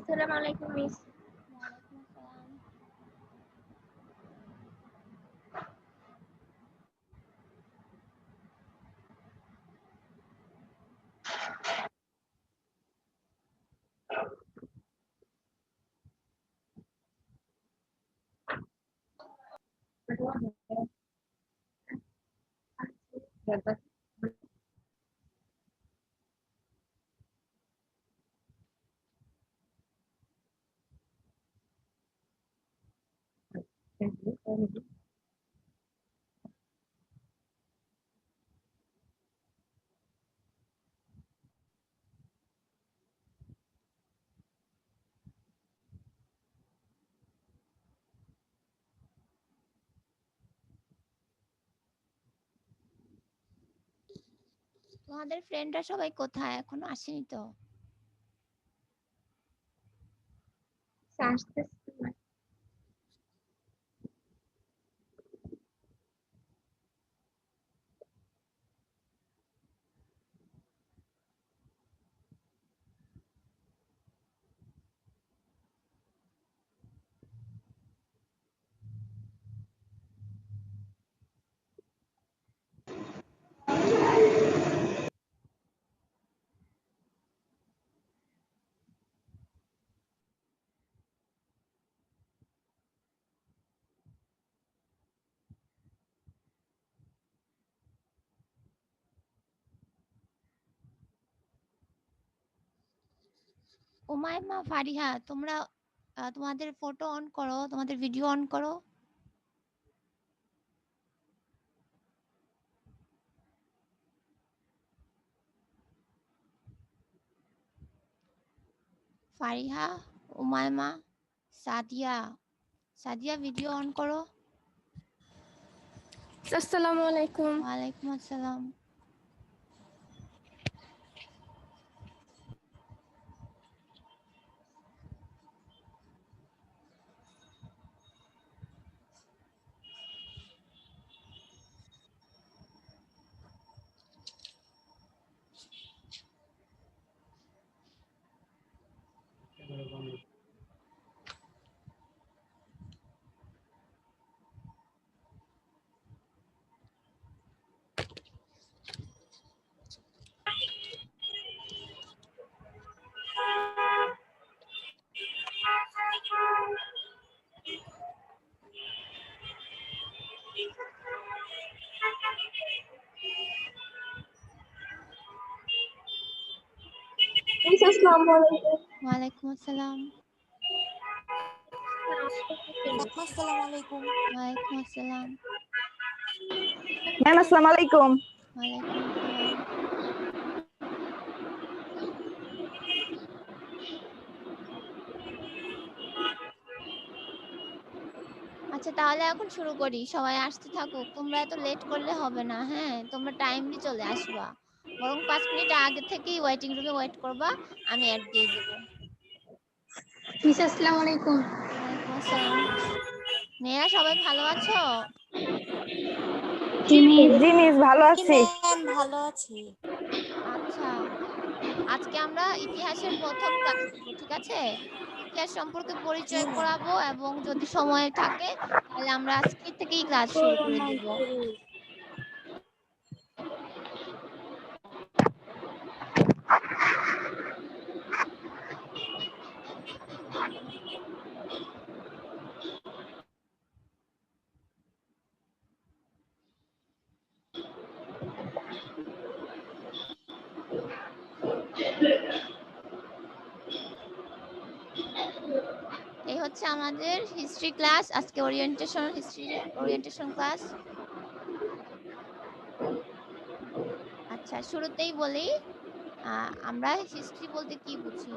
আসসালামু আলাইকুম মিস। ওয়ালাইকুম আসসালাম। তোমাদের ফ্রেন্ডরা সবাই কোথায়? এখনো আসেনি তো? আসতেছি না। উমাইমা, ফারিহা, তোমরা তোমাদের ফটো অন করো, তোমাদের ভিডিও অন করো। ফারিহা, উমাইমা, সাদিয়া, সাদিয়া ভিডিও অন করো। আসসালামু আলাইকুম। ওয়ালাইকুম আসসালাম। মিস আসসালামু আলাইকুম। ওয়ালাইকুম আসসালাম। আসসালামু আলাইকুম। ওয়ালাইকুম আসসালাম। ম্যাম আসসালামু আলাইকুম। ওয়ালাইকুম আসসালাম। আচ্ছা, তাহলে এখন শুরু করি। সবাই আসতে থাকুক। তোমরা এত লেট করলে হবে না, হ্যাঁ? তোমরা টাইমলি চলে আসবা। বরং ৫ মিনিট আগে থেকেই ওয়েটিং রুমে ওয়েট করবা। আমি অ্যাড দিয়ে দিব। মিস আসসালামু আলাইকুম। ওয়ালাইকুম আসসালাম। মেয়েরা সবাই ভালো আছো? জি মিস। জি মিস ভালো জি আছি। ম্যাম, ভালো আছি। আচ্ছা, আজকে আমরা ইতিহাসের ১ম ক্লাস নিব, ঠিক আছে? ইতিহাস সম্পর্কে জি পরিচয় ম্যাম। করাবো এবং যদি সময় থাকে তাহলে আমরা আজকে থেকেই ক্লাস শুরু করে দিব। এই হচ্ছে আমাদের হিস্ট্রি ক্লাস। আজকে ওরিয়েন্টেশন ক্লাস। আচ্ছা, শুরুতেই বলি আমরা হিস্ট্রি বলতে কি বুঝি?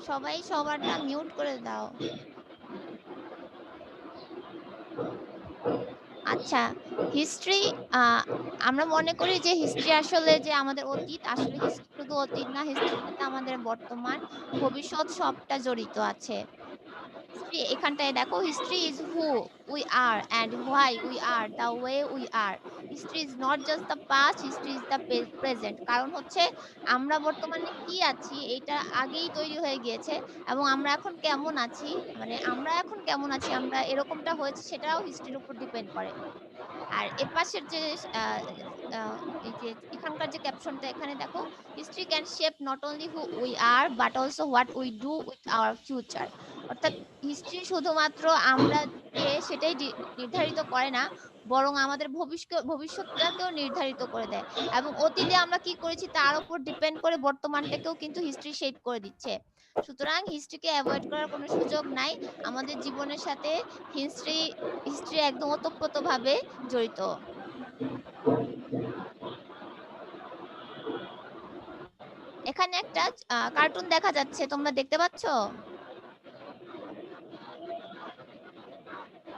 সবাই সবারটা মিউট করে দাও। আচ্ছা, আচ্ছা, হিস্ট্রি আমরা মনে করি যে হিস্ট্রি আসলে যে আমাদের অতীত, আসলে হিস্ট্রি শুধু অতীত না, হিস্ট্রির সাথে আমাদের বর্তমান, ভবিষ্যৎ সবটা জড়িত আছে। হিস্ট্রি এখানটায় দেখো, history is who we are and why we are the way we are. History is not just the past, history is the present. কারণ হচ্ছে আমরা বর্তমানে কি আছি এটা আগেই তৈরি হয়ে গিয়েছে, এবং আমরা এখন কেমন আছি, মানে আমরা এখন কেমন আছি, আমরা এরকমটা হয়েছে সেটাও হিস্ট্রির উপর ডিপেন্ড করে। আর এপাশের যে আ আ এই যে এখানকার যে ক্যাপশনটা এখানে দেখো, history can shape not only who we are but also what we do with our future. অর্থাৎ হিস্ট্রি শুধুমাত্র আমরা কে সেটাই নির্ধারিত করে না, বরং আমাদের ভবিষ্যৎটাকেও নির্ধারিত করে দেয়। এবং অতীতে আমরা কি করেছি তার উপর ডিপেন্ড করে বর্তমানটাকেও কিন্তু হিস্ট্রি শেপ করে দিচ্ছে। সুতরাং হিস্ট্রিকে এভয়েড করার কোনো সুযোগ নাই। আমাদের জীবনের সাথে হিস্ট্রি হিস্ট্রি একদম ওতপ্রোতভাবে জড়িত। এখানে একটা কার্টুন দেখা যাচ্ছে। তোমরা দেখতে পাচ্ছ?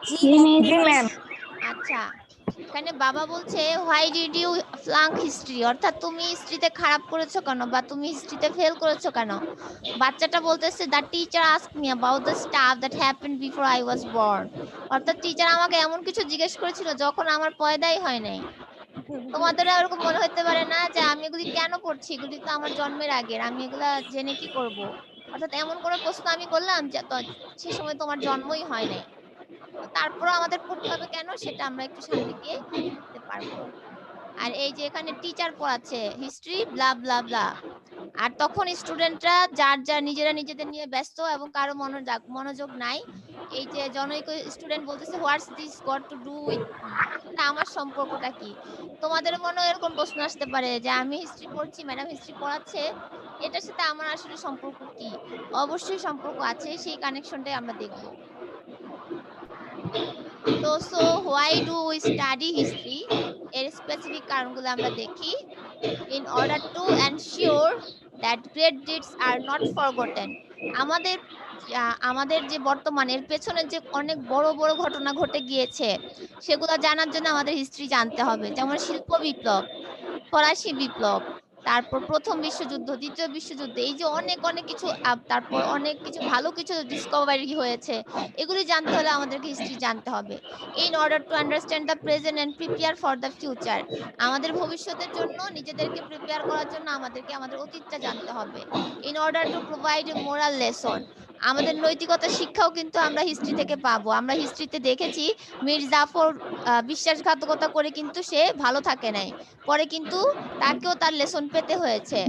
জি জি ম্যাম। মিস। জি ম্যাম। আচ্ছা। এখানে বাবা বলছে, "হোয়াই ডিড ইউ ফ্লাঙ্ক হিস্ট্রি?" অর্থাৎ তুমি হিস্ট্রিতে খারাপ করেছো কেন? বা তুমি হিস্ট্রিতে ফেল করেছো কেন? বাচ্চাটা বলতেছে, "the teacher asked me about the staff that happened before I was born." অর্থাৎ টিচার আমাকে এমন কিছু জিজ্ঞেস করেছিল যখন আমার পয়দাই হয় নাই। তোমাদেরও এরকম মনে হইতে পারে না যে আমি এগুলি কেন পড়ছি? এগুলি তো আমার জন্মের আগের। আমি এগুলা জেনে কি করব? অর্থাৎ এমন কোন প্রশ্ন আমি করলাম যে সে সময় তোমার জন্মই হয় নাই। তারপরেও আমাদের পড়তে হবে কেন? সেটা আমরা একটু সামনে গিয়ে দেখতে পারবো। আর এই যে এখানে টিচার পড়াচ্ছে হিস্ট্রি ব্লা ব্লা ব্লা। আর তখন স্টুডেন্টরা যার নিজেরা নিজেদের নিয়ে ব্যস্ত এবং কারো মনোযোগ নাই। এই যে জনৈক স্টুডেন্ট বলতেছে, "what's this got to do with me?" এটা আমার সম্পর্কটা কি? তোমাদের মনেও এরকম প্রশ্ন আসতে পারে যে আমি হিস্ট্রি পড়ছি, ম্যাডাম হিস্ট্রি পড়াচ্ছে। এটার সাথে আমার আসলে সম্পর্ক কি? অবশ্যই সম্পর্ক আছে। সেই কানেকশনটাই আমরা দেখব। তো why do we study history? এর স্পেসিফিক কারণগুলো আমরা দেখি। In order to ensure that great deeds are not forgotten. আমাদের আমাদের যে বর্তমানের পেছনের যে অনেক বড়, বড় ঘটনা ঘটে গিয়েছে, সেগুলা জানার জন্য আমাদের হিস্ট্রি জানতে হবে। যেমন শিল্প বিপ্লব, ফরাসি বিপ্লব, তারপর ১ম বিশ্বযুদ্ধ, ২য় বিশ্বযুদ্ধ, এই যে অনেক কিছু তারপর অনেক কিছু ভালো কিছু ডিসকভারি হয়েছে। এগুলি জানতে হলে আমাদেরকে হিস্ট্রি জানতে হবে। In order to understand the present and prepare for the future. আমাদের ভবিষ্যতের জন্য নিজেদেরকে প্রিপেয়ার করার জন্য আমাদেরকে আমাদের অতীতটা জানতে হবে। In order to provide a moral lesson. আমাদের নৈতিকতার শিক্ষাও কিন্তু আমরা হিস্ট্রি থেকে পাবো। আমরা হিস্ট্রিতে দেখেছি মীর জাফর বিশ্বাসঘাতকতা করে কিন্তু সে ভালো থাকে নাই। পরে কিন্তু তাকেও তার লেসন পেতে হয়েছে।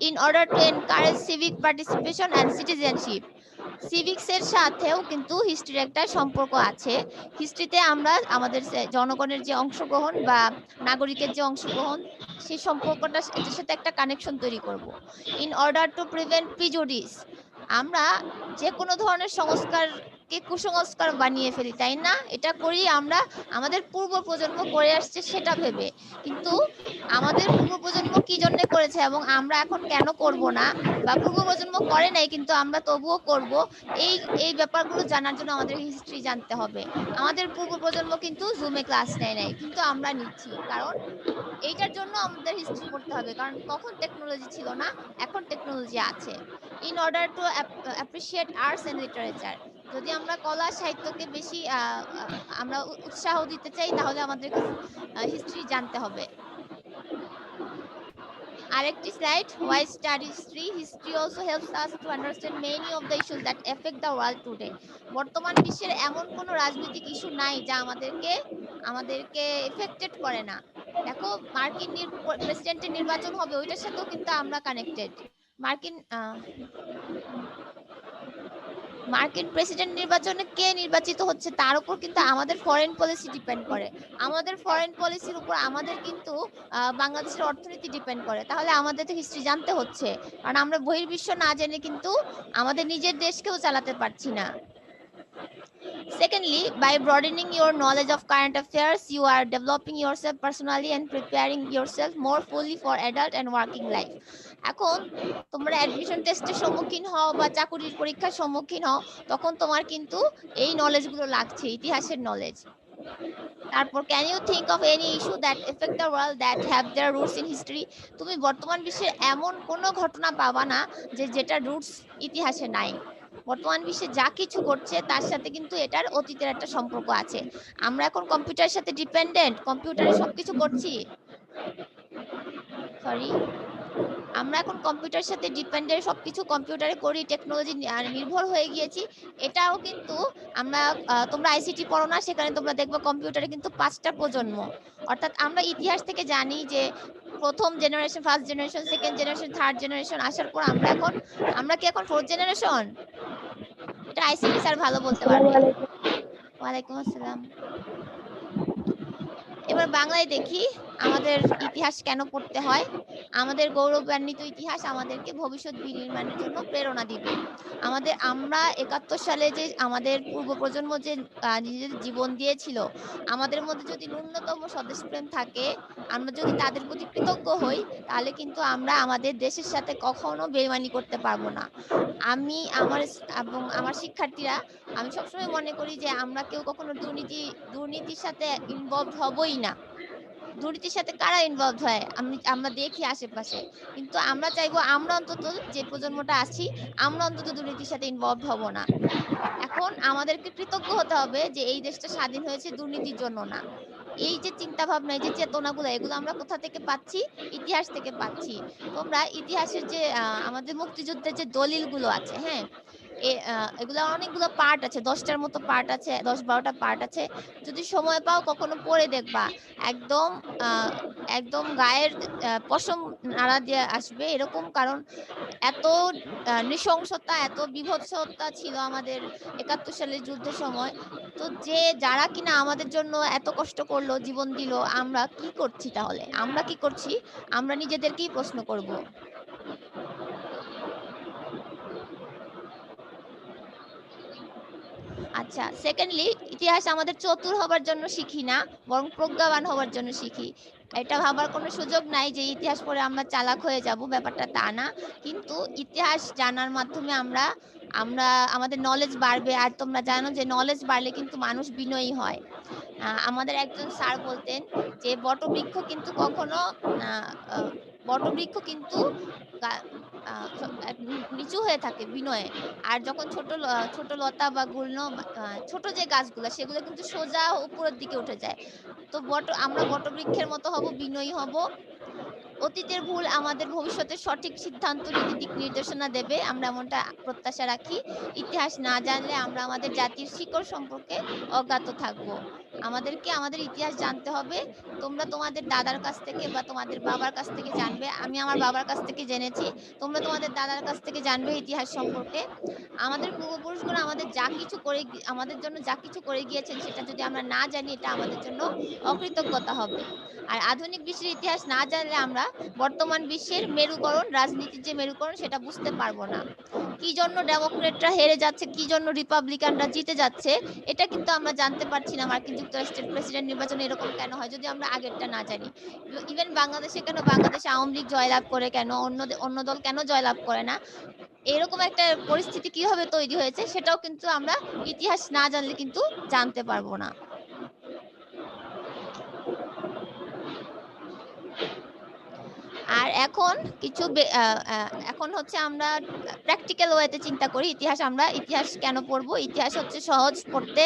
In order to encourage civic participation and citizenship. Civics এর সাথেও কিন্তু হিস্ট্রির একটা সম্পর্ক আছে। হিস্ট্রিতে আমরা আমাদের জনগণের যে অংশগ্রহণ বা নাগরিকের যে অংশগ্রহণ, সেই সম্পর্কটা এটার সাথে একটা কানেকশন তৈরি করব। In order to prevent prejudice. আমরা যেকোনো ধরনের সংস্কারকে কুসংস্কার বানিয়ে ফেলি, তাই না? এটা করি আমরা আমাদের পূর্ব প্রজন্ম করে আসছে সেটা ভেবে। কিন্তু আমাদের পূর্ব প্রজন্ম কি জন্যে করেছে এবং আমরা এখন কেন করব না, বা পূর্ব প্রজন্ম করে নাই কিন্তু আমরা তবুও করব, এই এই ব্যাপারগুলো জানার জন্য আমাদের হিস্ট্রি জানতে হবে। আমাদের পূর্ব প্রজন্ম কিন্তু জুমে ক্লাস নেয় নাই। কিন্তু আমরা নিচ্ছি। কারণ এইটার জন্য আমাদের হিস্ট্রি পড়তে হবে। কারণ তখন টেকনোলজি ছিল না, এখন টেকনোলজি আছে। In order to appreciate arts and literature. যদি আমরা কলা সাহিত্যকে বেশি আ আমরা উৎসাহ দিতে চাই তাহলে আমাদেরকে হিস্ট্রি জানতে হবে। আরেকটি slide, why study history? History also helps us to understand many of the issues that affect the world today. বর্তমান বিশ্বের এমন কোন রাজনৈতিক ইস্যু নাই যা আমাদেরকে এফেক্টেড করে না। দেখো, মার্কিন প্রেসিডেন্টের নির্বাচন হবে, ওইটার সাথেও কিন্তু আমরা কানেক্টেড। মার্কিন মার্কিন প্রেসিডেন্ট নির্বাচনে কে নির্বাচিত হচ্ছে তার উপর কিন্তু আমাদের ফরেন পলিসি ডিপেন্ড করে। আমাদের ফরেন পলিসির উপর আমাদের কিন্তু বাংলাদেশের অর্থনীতি ডিপেন্ড করে। তাহলে আমাদের তো হিস্ট্রি জানতে হচ্ছে। কারণ আমরা বহির্বিশ্ব না জেনে কিন্তু আমাদের নিজের দেশকেও চালাতে পারছি না। Secondly, by broadening your knowledge of current affairs, you are developing yourself personally and preparing yourself more fully for adult and working life. এখন তোমরা অ্যাডমিশন টেস্টের সম্মুখীন হও বা চাকুরির পরীক্ষার সম্মুখীন হও, তখন তোমার কিন্তু এই নলেজগুলো লাগছে, ইতিহাসের নলেজ। তারপর can you think of any issue that affect the world that have their roots in history? তুমি বর্তমান বিশ্বের এমন কোনো ঘটনা পাবা না যেটা রুটস ইতিহাসে নাই। বর্তমান বিশ্বে যা কিছু ঘটছে তার সাথে কিন্তু এটার অতীতের একটা সম্পর্ক আছে। আমরা এখন কম্পিউটারের সাথে ডিপেন্ডেন্ট, কম্পিউটারে সবকিছু করছি। সরি, আমরা এখন কম্পিউটারের সাথে ডিপেন্ডেন্ট, সবকিছু কম্পিউটারে করি, টেকনোলজি নির্ভর হয়ে গিয়েছি। এটাও কিন্তু আমরা তোমরা আইসিটি পড়ো না, সেখানে তোমরা দেখবে কম্পিউটারে কিন্তু 5টা প্রজন্ম। অর্থাৎ আমরা ইতিহাস থেকে জানি যে প্রথম generation, first generation, second generation, third generation আসার পর আমরা কি এখন ফোর্থ জেনারেশন? এটা আইসিটি স্যার ভালো বলতে পারবে। ওয়ালাইকুম আসসালাম। এবার বাংলায় দেখি আমাদের ইতিহাস কেন পড়তে হয়। আমাদের গৌরবান্বিত ইতিহাস আমাদেরকে ভবিষ্যৎ বিনির্মাণের জন্য প্রেরণা দিবে। আমরা 71 সালে যে আমাদের পূর্ব প্রজন্ম যে নিজেদের জীবন দিয়েছিল, আমাদের মধ্যে যদি ন্যূনতম স্বদেশপ্রেম থাকে, আমরা যদি তাদের প্রতি কৃতজ্ঞ হই, তাহলে কিন্তু আমরা আমাদের দেশের সাথে কখনো বেইমানি করতে পারবো না। আমি এবং আমার শিক্ষার্থীরা, আমি সবসময় মনে করি যে আমরা কেউ কখনো দুর্নীতির সাথে ইনভলভ হবই না। দুর্নীতির সাথে কারা ইনভলভ হয় আমরা দেখি আশেপাশে, কিন্তু আমরা চাইবো আমরা অন্তত যে প্রজন্মটা আছি, আমরা অন্তত দুর্নীতির সাথে ইনভলভ হব না। এখন আমাদেরকে কৃতজ্ঞ হতে হবে যে এই দেশটা স্বাধীন হয়েছে দুর্নীতির জন্য না। এই যে চিন্তা ভাবনা, এই যে চেতনাগুলো, এগুলো আমরা কোথা থেকে পাচ্ছি? ইতিহাস থেকে পাচ্ছি। তোমরা ইতিহাসের যে আমাদের মুক্তিযুদ্ধের যে দলিলগুলো আছে, হ্যাঁ, এগুলা অনেকগুলো পার্ট আছে, 10টার মতো পার্ট আছে, 10-12টা পার্ট আছে। যদি সময় পাও কখনো পড়ে দেখবা, একদম একদম গায়ের পশম নাড়া দিয়ে আসবে এরকম। কারণ এত নৃশংসতা, এত বীভৎসতা ছিল আমাদের 71 সালের যুদ্ধের সময়। তো যারা কিনা আমাদের জন্য এত কষ্ট করলো, জীবন দিল, আমরা কি করছি তাহলে? আমরা কি করছি? আমরা নিজেদেরকেই প্রশ্ন করব। আচ্ছা, সেকেন্ডলি, ইতিহাস আমাদের চতুর হবার জন্য শিখি না, বরং প্রজ্ঞাবান হবার জন্য শিখি। এটা ভাবার কোনো সুযোগ নাই যে ইতিহাস পড়ে আমরা চালাক হয়ে যাব, ব্যাপারটা তা না। কিন্তু ইতিহাস জানার মাধ্যমে আমরা আমরা আমাদের নলেজ বাড়বে। আর তোমরা জানো যে নলেজ বাড়লে কিন্তু মানুষ বিনয়ী হয়। আমাদের একজন স্যার বলতেন যে বটবৃক্ষ কিন্তু কখনো আ আ বটবৃক্ষ কিন্তু গা আ স এক নিচু হয়ে থাকে বিনয়ে। আর যখন ছোট লতা বা গুল্ম ছোট যে গাছগুলা, সেগুলো কিন্তু সোজা উপরের দিকে উঠে যায়। তো আমরা বটবৃক্ষের মতো হব, বিনয়ী হব। অতীতের ভুল আমাদের ভবিষ্যতের সঠিক সিদ্ধান্ত নিতে দিক নির্দেশনা দেবে, আমরা এমনটা প্রত্যাশা রাখি। ইতিহাস না জানলে আমরা আমাদের জাতির শিকড় সম্পর্কে অজ্ঞাত থাকব। আমাদেরকে আমাদের ইতিহাস জানতে হবে। তোমরা তোমাদের দাদার কাছ থেকে বা তোমাদের বাবার কাছ থেকে জানবে। আমি আমার বাবার কাছ থেকে জেনেছি। তোমরা তোমাদের দাদার কাছ থেকে জানবে ইতিহাস সম্পর্কে। আমাদের পূর্বপুরুষগণ আমাদের জন্য যা কিছু করে গিয়েছেন, সেটা যদি আমরা না জানি, এটা আমাদের জন্য অকৃতজ্ঞতা হবে। আর আধুনিক বিশ্বের ইতিহাস না জানলে আমরা বর্তমান বিশ্বের মেরুকরণ, রাজনীতির যে মেরুকরণ, সেটা বুঝতে পারবো না। কি জন্য ডেমোক্রেটরা হেরে যাচ্ছে, কি জন্য রিপাবলিকানরা জিতে যাচ্ছে, এটা কিন্তু আমরা জানতে পারছি না। মার্কিন যুক্তরাষ্ট্রের প্রেসিডেন্ট নির্বাচনে এরকম কেন হয়, যদি আমরা আগেরটা না জানি? ইভেন বাংলাদেশে আওয়ামী লীগ জয়লাভ করে কেন, অন্য দল কেন জয়লাভ করে না? এরকম একটা পরিস্থিতি কিভাবে তৈরি হয়েছে, সেটাও কিন্তু আমরা ইতিহাস না জানলে কিন্তু জানতে পারবো না। আর এখন কিছু এখন হচ্ছে আমরা প্র্যাকটিক্যাল ওয়েতে চিন্তা করি। ইতিহাস কেন পড়বো? ইতিহাস হচ্ছে সহজ পড়তে।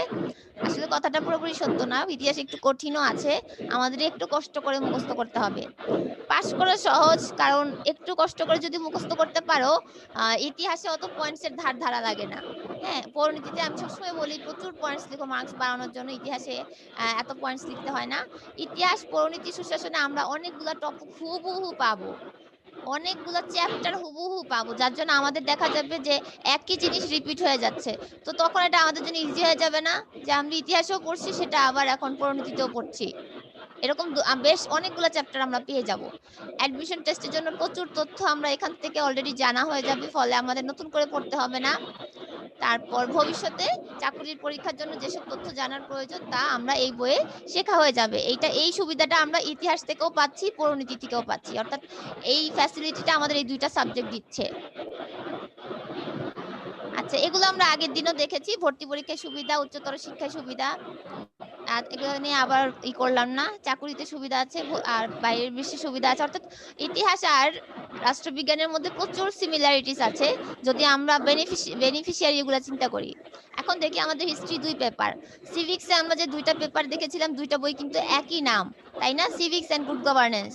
আসলে কথাটা পুরোপুরি সত্য না। ইতিহাস একটু কঠিনও আছে। আমাদের একটু কষ্ট করে মুখস্থ করতে হবে। পাস করা সহজ, কারণ একটু কষ্ট করে যদি মুখস্থ করতে পারো, ইতিহাসে অত পয়েন্টস এর ধার লাগে না। হ্যাঁ, পরিণতিতে আমি সবসময় বলি প্রচুর পয়েন্টস লিখো মার্কস বাড়ানোর জন্য। ইতিহাসে এত পয়েন্টস লিখতে হয় না। ইতিহাস, পরিণতি, সুশাসনে আমরা অনেকগুলা টপিক হুবহু পাবো। অনেকগুলা চ্যাপ্টার হুবহু পাবো। যার জন্য আমাদের দেখা যাবে যে একই জিনিস রিপিট হয়ে যাচ্ছে। তো তখন এটা আমাদের জন্য ইজি হয়ে যাবে না? যে আমরা ইতিহাসেও পড়ছি, সেটা আবার এখন পরিণতিতেও পড়ছি। এরকম বেশ অনেকগুলা চ্যাপ্টার আমরা পেয়ে যাব। অ্যাডমিশন টেস্টের জন্য প্রচুর তথ্য আমরা এখান থেকে অলরেডি জানা হয়ে যাবে। ফলে আমাদের নতুন করে পড়তে হবে না। তারপর ভবিষ্যতে চাকরির পরীক্ষার জন্য যেসব তথ্য জানার প্রয়োজন, তা আমরা এই বইয়ে শেখা হয়ে যাবে। এই সুবিধাটা আমরা ইতিহাস থেকেও পাচ্ছি, পরিণতি থেকেও পাচ্ছি। অর্থাৎ এই ফ্যাসিলিটিটা আমাদের এই ২টা সাবজেক্ট দিচ্ছে। আচ্ছা, এগুলো আমরা আগের দিনও দেখেছি। ভর্তি পরীক্ষায় সুবিধা, উচ্চতর শিক্ষায় সুবিধা। এগুলো নিয়ে আবার করলাম না। চাকুরিতে সুবিধা আছে আর বাইরের বিশ্বে সুবিধা আছে, অর্থাৎ ইতিহাস আর রাষ্ট্রবিজ্ঞানের মধ্যে প্রচুর সিমিলারিটিস আছে যদি আমরা বেনিফিশিয়ারি এগুলো চিন্তা করি। এখন দেখি আমাদের হিস্ট্রি 2 পেপার, সিভিক্সে আমরা যে 2টা পেপার দেখেছিলাম 2টা বই কিন্তু একই নাম, তাই না? সিভিক্স এন্ড গুড গভর্নেন্স,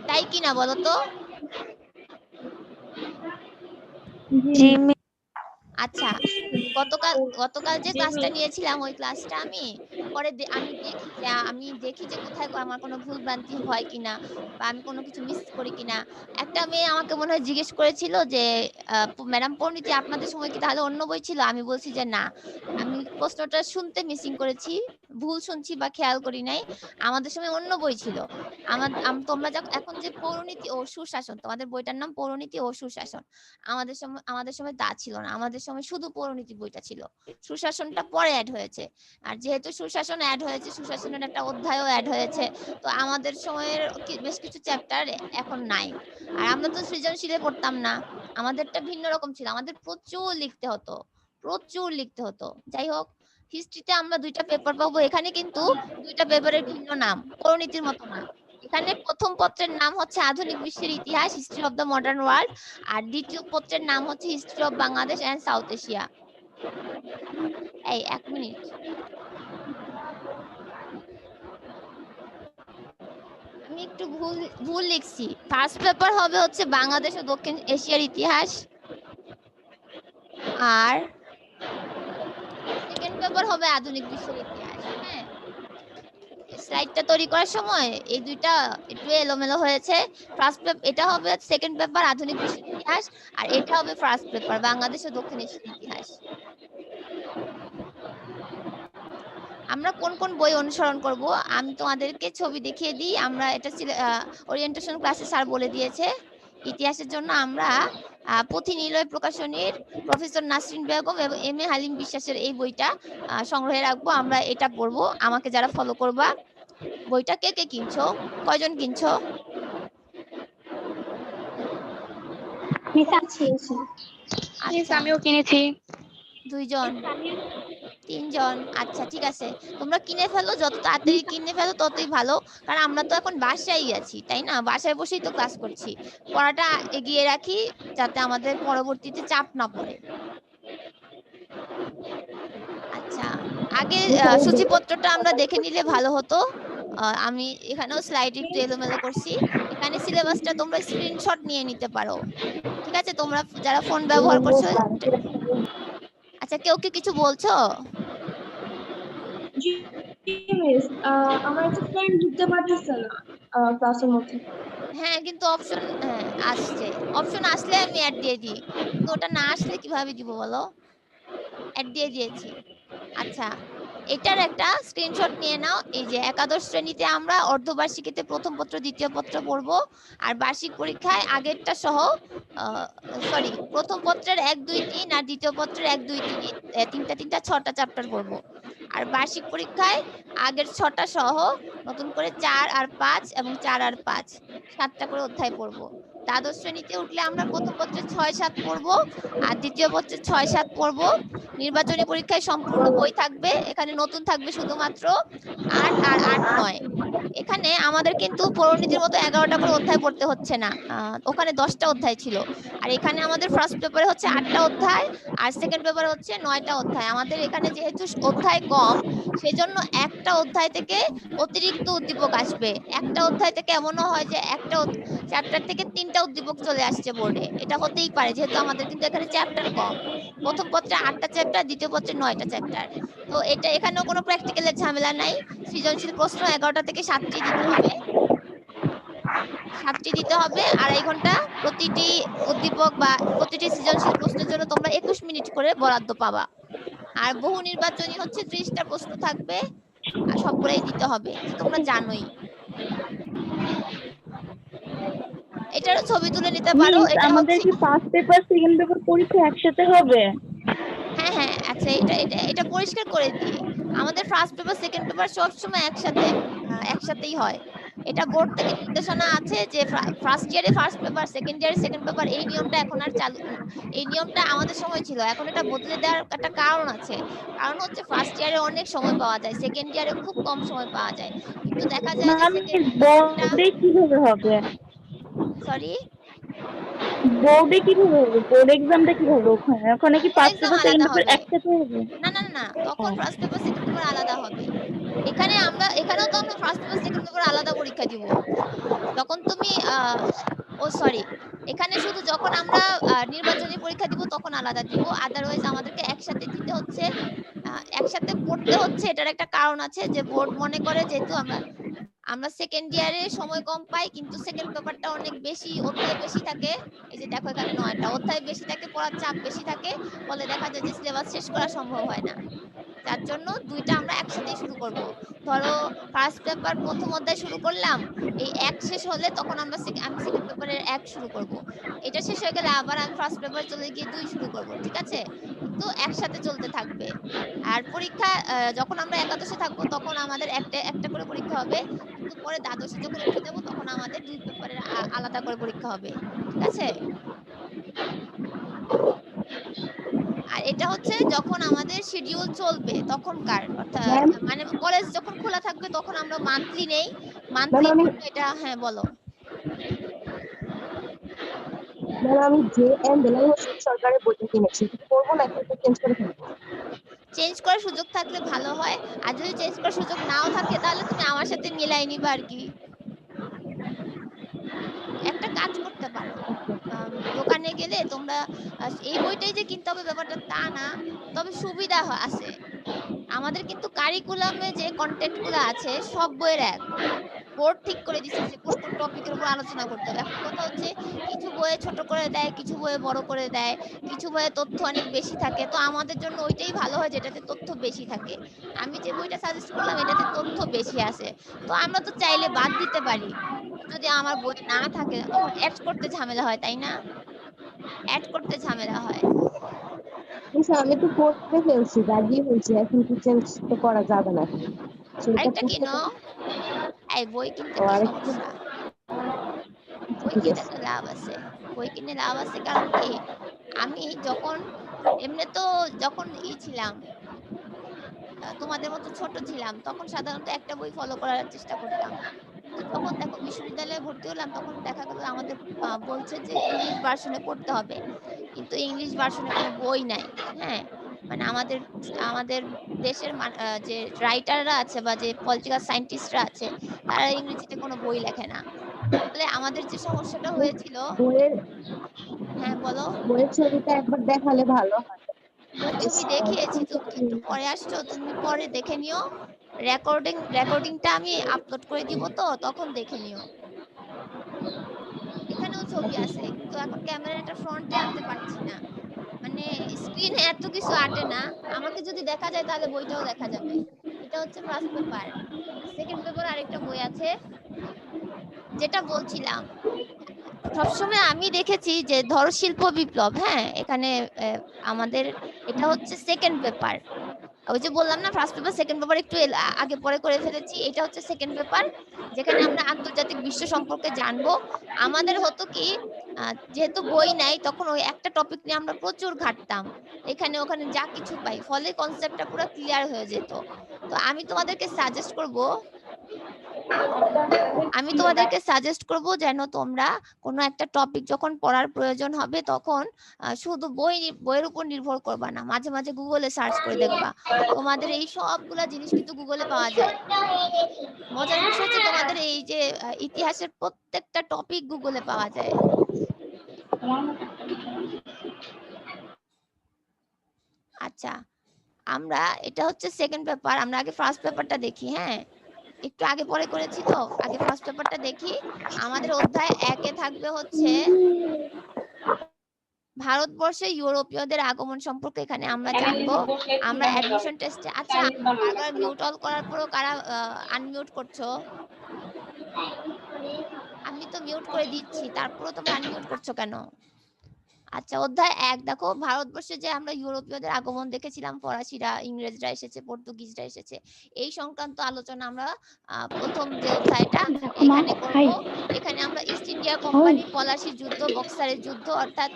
তাই কি না বলো তো? আচ্ছা, গতকাল যে ক্লাসটা নিয়েছিলাম ওই ক্লাসটা আমি পরে আমি দেখি যে কোথায় আমার কোনো ভুল ভ্রান্তি হয় কিনা বা আমি কোনো কিছু মিস করি কিনা। একটা মেয়ে আমাকে মনে হয় জিজ্ঞেস করেছিল যে ম্যাডাম পরিণীতি আপনাদের সময় কি তাহলে অন্য বই ছিল? আমি বলছি যে না, আমি প্রশ্নটা শুনতে মিসিং করেছি, ভুল শুনছি বা খেয়াল করি নাই, আমাদের সময় অন্য বই ছিল। তোমরা এখন যে পৌরনীতি ও সুশাসন, তোমাদের বইটার নাম পৌরনীতি ও সুশাসন, আমাদের সময় তা ছিল না, আমাদের সময় শুধু পৌরনীতি বইটা ছিল, সুশাসনটা পরে অ্যাড হয়েছে। আর যেহেতু সুশাসন অ্যাড হয়েছে, সুশাসনের একটা অধ্যায়ও অ্যাড হয়েছে, তো আমাদের সময়ের বেশ কিছু চ্যাপ্টার এখন নাই। আর আমরা তো সৃজনশীলে পড়তাম না, আমাদেরটা ভিন্ন রকম ছিল, আমাদের প্রচুর লিখতে হতো। যাই হোক, হিস্ট্রিতে আমরা 2টা পেপার পাবো, এখানে কিন্তু 2টা পেপারের ভিন্ন নাম, পরিণীতির মতো না। এখানে প্রথম পত্রের নাম হচ্ছে আধুনিক বিশ্বের ইতিহাস, history of the modern world, আর দ্বিতীয় পত্রের নাম হচ্ছে history of Bangladesh and South Asia. এই 1 মিনিট, আমি একটু ভুল লিখছি। ফার্স্ট পেপার হবে হচ্ছে বাংলাদেশ ও দক্ষিণ এশিয়ার ইতিহাস, আর সেকেন্ড পেপার হবে আধুনিক বিশ্বের ইতিহাস। হ্যাঁ, স্লাইডটা তৈরি করার সময় এই 2টা একটু এলোমেলো হয়েছে। ফার্স্ট পেপার এটা হবে সেকেন্ড পেপার আধুনিক বিশ্বের ইতিহাস, আর এটা হবে ফার্স্ট পেপার বাংলাদেশ ও দক্ষিণ এশিয়ার ইতিহাস। আমরা কোন কোন বই অনুসরণ করব আমি তোমাদেরকে ছবি দেখিয়ে দিই। আমরা এটা ওরিয়েন্টেশন ক্লাসে স্যার বলে দিয়েছে। ইতিহাসের জন্য আমরা পুঁথি নিলয় প্রকাশনীর প্রফেসর নাসরিন বেগম এবং এম.এ. হালিম বিশ্বাসের এই বইটা সংগ্রহে রাখবো। আমরা এটা পড়বো। আমাকে যারা ফলো করবা, বইটা কে কে কিনছো, কয়জন কিনছো? আচ্ছা, আমিও কিনেছি। 2 জন, 3 জন। আচ্ছা ঠিক আছে, তোমরা কিনে ফেলো, যত তাড়াতাড়ি কিনে ফেলো ততই ভালো, কারণ আমরা তো এখন বাসায় আছি, তাই না? বাসায় বসেই তো ক্লাস করছি, পড়াটা এগিয়ে রাখি যাতে আমাদের পরবর্তীতে চাপ না পড়ে। আচ্ছা, আগে সূচিপত্রটা আমরা দেখে নিলে ভালো হতো। আমি এখানেও স্লাইড একটু এলোমেলো করছি। এখানে সিলেবাসটা তোমরা স্ক্রিনশট নিয়ে নিতে পারো, ঠিক আছে? তোমরা যারা ফোন ব্যবহার করছো। আচ্ছা, কেউ কি কিছু বলছো? আমার একটা ফ্রেন্ড ঢুকতে পারতেছে না ক্লাসের মধ্যে। হ্যাঁ, কিন্তু অপশন আসছে, অপশন আসলে আমি অ্যাড দিয়ে দিই, কিন্তু ওটা না আসলে কিভাবে দিব বলো? অ্যাড দিয়ে দিয়েছি। আচ্ছা, এটার একটা স্ক্রিনশট নিয়ে নাও। এই যে একাদশ শ্রেণীতে আমরা অর্ধবার্ষিকীতে প্রথম পত্র দ্বিতীয় পত্র পড়বো, আর বার্ষিক পরীক্ষায় আগেরটা সহ সরি, প্রথম পত্রের 1 2 3 আর দ্বিতীয় পত্রের 1 2 3 তিনটা 6টা চ্যাপ্টার পড়বো। আর বার্ষিক পরীক্ষায় আগের 6টা সহ নতুন করে 4 আর 5 এবং 4 আর 5 7টা করে অধ্যায় পড়বো। দ্বাদশ শ্রেণীতে উঠলে আমরা প্রথম পত্রে 6 7 পড়বো আর দ্বিতীয় পত্রে 6 7 পড়বো। নির্বাচনী পরীক্ষায় সম্পূর্ণ বই থাকবে, এখানে নতুন থাকবে শুধুমাত্র 8 আর 8 9। এখানে আমাদের কিন্তু পৌরনীতির মতো 11টা করে অধ্যায় পড়তে হচ্ছে না, ওখানে 10টা অধ্যায় ছিল। আর এখানে আমাদের ফার্স্ট পেপারে হচ্ছে 8টা অধ্যায় আর সেকেন্ড পেপারে হচ্ছে 9টা অধ্যায়। আমাদের এখানে যেহেতু অধ্যায় কম, সেজন্য একটা অধ্যায় থেকে অতিরিক্ত উদ্দীপক আসবে। একটা অধ্যায় থেকে এমনও হয় যে একটা চ্যাপ্টার থেকে 3টা উদ্দীপক চলে আসছে বোর্ডে, এটা হতেই পারে, যেহেতু আমাদের কিন্তু এখানে চ্যাপ্টার কম। প্রথম পত্রে 8টা চ্যাপ্টার, দ্বিতীয় পত্রে 9টা চ্যাপ্টার। তো এটা এখানেও কোনো প্র্যাকটিক্যালের ঝামেলা নাই। সৃজনশীল প্রশ্ন 11টা থেকে 7টি দিতে হবে, 7টি দিতে হবে। 2.5 ঘন্টা প্রতিটি উদ্দীপক বা প্রতিটি সৃজনশীল প্রশ্নের জন্য তোমরা 21 মিনিট করে বরাদ্দ পাবা। আর বহু নির্বাচনী হচ্ছে 30টা প্রশ্ন থাকবে, আর সবগুলাই দিতে হবে, তোমরা জানোই। এটারও ছবি তুলে নিতে পারো। এটা আমাদের হচ্ছে কি ফার্স্ট পেপার সেকেন্ড পেপার পরীক্ষা একসাথে হবে? হ্যাঁ হ্যাঁ, আচ্ছা, এটা পরিষ্কার করে দিই। আমাদের ফার্স্ট পেপার সেকেন্ড পেপার সবসময় একসাথেই হয়। এটা বোর্ড থেকে নির্দেশনা আছে যে ফার্স্ট ইয়ারে ফার্স্ট পেপার, সেকেন্ড ইয়ারে সেকেন্ড পেপার, এই নিয়মটা এখন আর চালু, এই নিয়মটা আমাদের সময় ছিল, এখন এটা বদলে দেওয়ার একটা কারণ আছে। কারণ হচ্ছে ফার্স্ট ইয়ারে অনেক সময় পাওয়া যায়, সেকেন্ড ইয়ারে খুব কম সময় পাওয়া যায়, কিন্তু দেখা যায় যে ম্যাম সেকেন্ড পেপারটা, বোর্ডে কিভাবে হবে? সরি, বোর্ডে কিভাবে হবে? বোর্ড এক্সামটা কিভাবে ওখানে? ওখানে কি board first exam paper second আলাদা পেপার হবে। একসাথে হবে? না না না না, তখন ফার্স্ট পেপার সেকেন্ড পেপার আলাদা হবে। এখানেও তো আমরা ফার্স্ট পেপার সেকেন্ড পেপার আলাদা পরীক্ষা দিব। যখন তুমি ও সরি, এখানে শুধু যখন আমরা নির্বাচনী পরীক্ষা দিব তখন আলাদা দিব, আদারওয়াইজ আমাদেরকে একসাথে দিতে হচ্ছে, একসাথে পড়তে হচ্ছে। এটার একটা কারণ আছে যে বোর্ড মনে করে যেহেতু আমরা আমরা সেকেন্ড ইয়ারে সময় কম পাই, কিন্তু সেকেন্ড পেপারটা অনেক বেশি, অধ্যায় বেশি থাকে। এই যে দেখো এখানে 9টা অধ্যায় বেশি থাকে, পড়ার চাপ বেশি থাকে, ফলে দেখা যায় যে সিলেবাস শেষ করা সম্ভব হয় না। যার জন্য দুইটা আমরা একসাথেই শুরু করব। ধরো ফার্স্ট পেপার প্রথম অধ্যায় শুরু করলাম, এই এক শেষ হলে তখন আমি সেকেন্ড পেপারের এক শুরু করব। এটা শেষ হয়ে গেলে আবার আমি ফার্স্ট পেপার চলে গিয়ে 2 শুরু করব, ঠিক আছে? কিন্তু একসাথে চলতে থাকবে। আর পরীক্ষা যখন আমরা একাদশে থাকবো তখন আমাদের একটা একটা করে পরীক্ষা হবে, কিন্তু পরে দ্বাদশে যখন উঠে যাব তখন আমাদের 2 পেপারের আলাদা করে পরীক্ষা হবে, ঠিক আছে? আর এটা হচ্ছে যখন আমাদের শিডিউল চলবে তখনকার, অর্থাৎ ম্যাম মানে কলেজ যখন খোলা থাকবে তখন আমরা মান্থলি নেই, ম্যাম মান্থলি আমি এটা, হ্যাঁ বলো। যে এম বেলাল হোসেন সরকারের বইটা কিনেছি, পড়বো না একটু চেঞ্জ করে ফেলবো? চেঞ্জ করার সুযোগ থাকলে ভালো হয়, আর যদি চেঞ্জ করার সুযোগ নাও থাকে তাহলে তুমি আমার সাথে মিলাই নিবা আর কি। একটা কাজ করতে পারো, দোকানে গেলে তোমরা এই বইটাই যে কিনতে হবে ব্যাপারটা তা না, তবে সুবিধা আছে। আমাদের কিন্তু কারিকুলামে যে কন্টেন্ট গুলো আছে সব বইয়ের এক, বোর্ড ঠিক করে দিছে যে কোন কোন টপিকের উপর আলোচনা করতে হবে। এখন কথা হচ্ছে কিছু বইয়ে ছোট করে দেয়, কিছু বইয়ে বড় করে দেয়, কিছু বইয়ে তথ্য অনেক বেশি থাকে, তো আমাদের জন্য ওইটাই ভালো হয় যেটাতে তথ্য বেশি থাকে। আমি যে বইটা সাজেস্ট করলাম এটাতে তথ্য বেশি আছে, তো আমরা তো চাইলে বাদ দিতে পারি। যদি আমার বই না থাকে তখন অ্যাড করতে ঝামেলা হয়, তাই না? অ্যাড করতে ঝামেলা হয়। আচ্ছা, আমি তো পড়তে ফেলছি, রাজি হয়েছি, এখন কি চেঞ্জ তো করা যাবে না, সেটা আরেকটা পড়তে কিনো, এই বই কিনতে ও কি আরেকটু সমস্যা? বই ঠিক কিনে আছে। তো লাভ আছে, বই কিনে লাভ আছে, কারণ কি আমি যখন এমনি তো যখন ছিলাম, তোমাদের মতো ছোট ছিলাম তখন সাধারণত একটা বই ফলো করার চেষ্টা করতাম, কিন্তু যখন দেখো বিশ্ববিদ্যালয়ে ভর্তি হলাম তখন দেখা গেল আমাদের বলছে যে ইংলিশ ভার্সনে পড়তে হবে, কিন্তু ইংলিশ ভার্সনে কোনো বই নাই। হ্যাঁ, মানে আমাদের আমাদের দেশের যে রাইটাররা আছে বা যে পলিটিক্যাল সায়েন্টিস্টরা আছে তারা ইংরেজিতে কোনো বই লেখে না, ফলে আমাদের যে সমস্যাটা হয়েছিল। বইয়ের হ্যাঁ বলো। বইয়ের ছবিটা একবার দেখালে ভালো হয়। বইয়ের ছবি দেখিয়েছি, তুমি কি একটু পরে আসছো? তুমি পরে দেখে নিও, রেকর্ডিংটা আমি আপলোড করে দিব, তো তখন দেখে নিও। এখানেও ছবি আছে, কিন্তু এখন ক্যামেরাটা ফ্রন্টে আনতে পারছি না, মানে স্ক্রিনে এত কিছু আটে না। আমাকে যদি দেখা যায় তাহলে বইটাও দেখা যাবে। এটা হচ্ছে ফার্স্ট পেপার। সেকেন্ড পেপার আরেকটা বই আছে, যেটা বলছিলাম সবসময় আমি দেখেছি যে ধরো শিল্প বিপ্লব, হ্যাঁ এখানে আমাদের এটা হচ্ছে সেকেন্ড পেপার। ওই যে বললাম না ফার্স্ট পেপার সেকেন্ড পেপার একটু আগে পরে করে ফেলেছি, এটা হচ্ছে সেকেন্ড পেপার, যেখানে আমরা আন্তর্জাতিক বিশ্ব সম্পর্কে জানবো। আমাদের হতো কি, যেহেতু বই নাই তখন ওই একটা টপিক নিয়ে আমরা প্রচুর ঘাটতাম, এখানে ওখানে যা কিছু পাই, ফলে কনসেপ্টটা পুরো ক্লিয়ার হয়ে যেত। তো আমি তোমাদেরকে সাজেস্ট করব যেন তোমরা কোনো একটা টপিক যখন পড়ার প্রয়োজন হবে তখন শুধু বইয়ের উপর নির্ভর করবা না, মাঝে মাঝে গুগলে সার্চ করে দেখবা। তোমাদের এই সবগুলা জিনিস কিন্তু গুগলে পাওয়া যায়। মজার বিষয় হচ্ছে তোমাদের এই যে ইতিহাসের প্রত্যেকটা টপিক গুগলে পাওয়া যায়। আচ্ছা, আমরা এটা হচ্ছে সেকেন্ড পেপার, আমরা আগে ফার্স্ট পেপারটা দেখি। হ্যাঁ, একটু আগে পরে করেছি তো, আগে ফার্স্ট পেপারটা দেখি। আমাদের অধ্যায় 1-এ থাকবে হচ্ছে ভারতবর্ষে ইউরোপীয়দের আগমন সম্পর্কে, এখানে আমরা জানবো। আমরা অ্যাডমিশন টেস্টে, আচ্ছা বারবার মিউট অল করার পরও কারা আনমিউট করছো? আমি তো মিউট করে দিচ্ছি, তারপরেও তোমরা আনমিউট করছো কেন? আচ্ছা, অধ্যায় ১ দেখো, ভারতবর্ষে যে আমরা ইউরোপীয়দের আগমন দেখেছিলাম, ফরাসিরা, ইংরেজরা এসেছে, পর্তুগিজরা এসেছে, এই সংক্রান্ত আলোচনা আমরা প্রথম যে অধ্যায়টা দেখো মা, এখানে করব। হাই। এখানে আমরা ইস্ট ইন্ডিয়া ওই কোম্পানি, পলাশির যুদ্ধ, বক্সারের যুদ্ধ অর্থাৎ